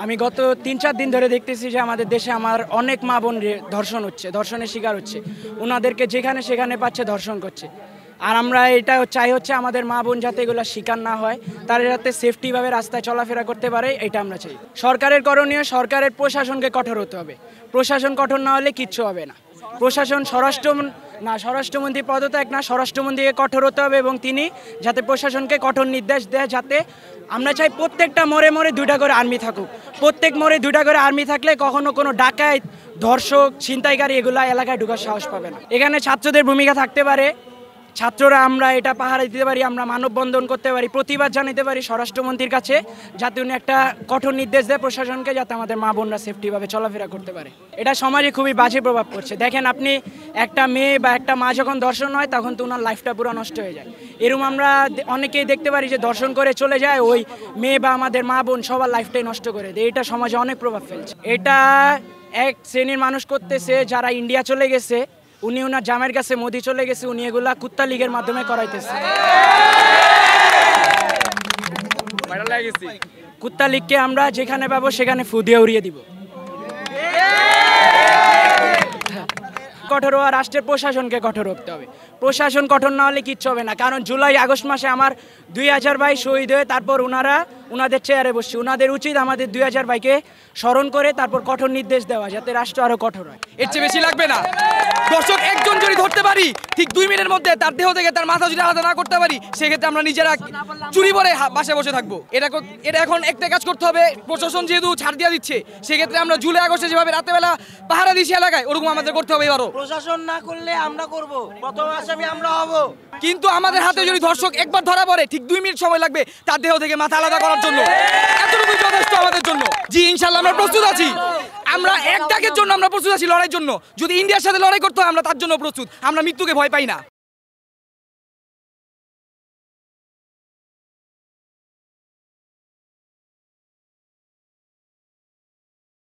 আমি গত ৩-৪ দিন ধরে দেখতেছি যে আমাদের দেশে আমার অনেক মা বোন ধর্ষণ হচ্ছে, ধর্ষণের শিকার হচ্ছে। ওনাদেরকে যেখানে সেখানে পাচ্ছে ধর্ষণ করছে। আর আমরা এটা চাই হচ্ছে আমাদের মা বোন যাতে এগুলো শিকার না হয়, তারা যাতে সেফটিভাবে রাস্তায় চলাফেরা করতে পারে, এটা আমরা চাই। সরকারের করণীয়, সরকারের প্রশাসনকে কঠোর হতে হবে। প্রশাসন কঠোর না হলে কিচ্ছু হবে না। প্রশাসন স্বরাষ্ট্রমন্ত্রী পদত্যাগ না, স্বরাষ্ট্রমন্ত্রীকে কঠোর হতে হবে এবং তিনি যাতে প্রশাসনকে কঠোর নির্দেশ দেয়, যাতে আমরা চাই প্রত্যেকটা মোড়ে মোড়ে 2টা করে আর্মি থাকুক। প্রত্যেক মোড়ে 2টা করে আর্মি থাকলে কখনো কোনো ডাকাত, ধর্ষক, ছিনতাইকারী এগুলা এলাকায় ঢোকার সাহস পাবে না। এখানে ছাত্রদের ভূমিকা থাকতে পারে। ছাত্ররা আমরা এটা পাহারা দিতে পারি, আমরা মানববন্ধন করতে পারি, প্রতিবাদ জানাতে পারি স্বরাষ্ট্রমন্ত্রীর কাছে, যাতে উনি একটা কঠোর নির্দেশ দেয় প্রশাসনকে, যাতে আমাদের মা বোনরা সেফটিভাবে চলাফেরা করতে পারে। এটা সমাজে খুবই বাজে প্রভাব পড়ছে। দেখেন আপনি, একটা মেয়ে বা একটা মা যখন ধর্ষণ হয় তখন তো ওনার লাইফটা পুরো নষ্ট হয়ে যায়। এরকম আমরা অনেকেই দেখতে পারি যে ধর্ষণ করে চলে যায়, ওই মেয়ে বা আমাদের মা বোন সবার লাইফটাই নষ্ট করে দেয়। এটা সমাজে অনেক প্রভাব ফেলছে। এটা এক শ্রেণীর মানুষ করতেছে যারা ইন্ডিয়া চলে গেছে, উনি ওনার জামের কাছে মোদি চলে গেছে, উনি এগুলা কুত্তা লীগের মাধ্যমে করাইতেছে। কুত্তা লীগকে আমরা যেখানে পাবো সেখানে ফু দিয়ে উড়িয়ে দিব। কঠোর হওয়া, রাষ্ট্রের প্রশাসনকে কঠোর হতে হবে। প্রশাসন কঠোর না হলে কিচ্ছু হবে না। কারণ জুলাই আগস্ট মাসে আমার 2000 ভাই শহীদ হয়ে তারপর ওনাদের চেয়ারে বসছে। ওনাদের উচিত আমাদের 2000 ভাইকে স্মরণ করে তারপর কঠোর নির্দেশ দেওয়া, যাতে রাষ্ট্র আরো কঠোর হয়। এর চেয়ে বেশি লাগবে না। দর্শক একজন যদি ধরতে পারি, ঠিক 2 মিনিটের মধ্যে তার দেহ থেকে তার মাথা যদি আলাদা না করতে পারি, সেক্ষেত্রে আমরা নিজেরা চুরি পরে বাসায় বসে থাকবো। এটা এখন একটা কাজ করতে হবে। প্রশাসন যেহেতু ছাড় দিয়ে দিচ্ছে, সেক্ষেত্রে আমরা জুলাই আগস্টে যেভাবে রাতেবেলা পাহারা দিচ্ছি এলাকায়, ওরকম আমাদের করতে হবে এবারও। প্রশাসন না করলে আমরা করব, প্রথম আসামি আমরা হব। কিন্তু আমাদের হাতে যদি ধর্ষক একবার ধরা পড়ে, ঠিক 2 মিনিট সময় লাগবে তার দেহ থেকে মাথা আলাদা করার জন্য। এতটুকুই যথেষ্ট আমাদের জন্য। জি ইনশাল্লাহ আমরা প্রস্তুত আছি। আমরা এক ডাকের জন্য আমরা প্রস্তুত আছি, লড়াইয়ের জন্য। যদি ইন্ডিয়ার সাথে লড়াই করতে হয়, আমরা তার জন্য প্রস্তুত। আমরা মৃত্যুকে ভয় পাই না।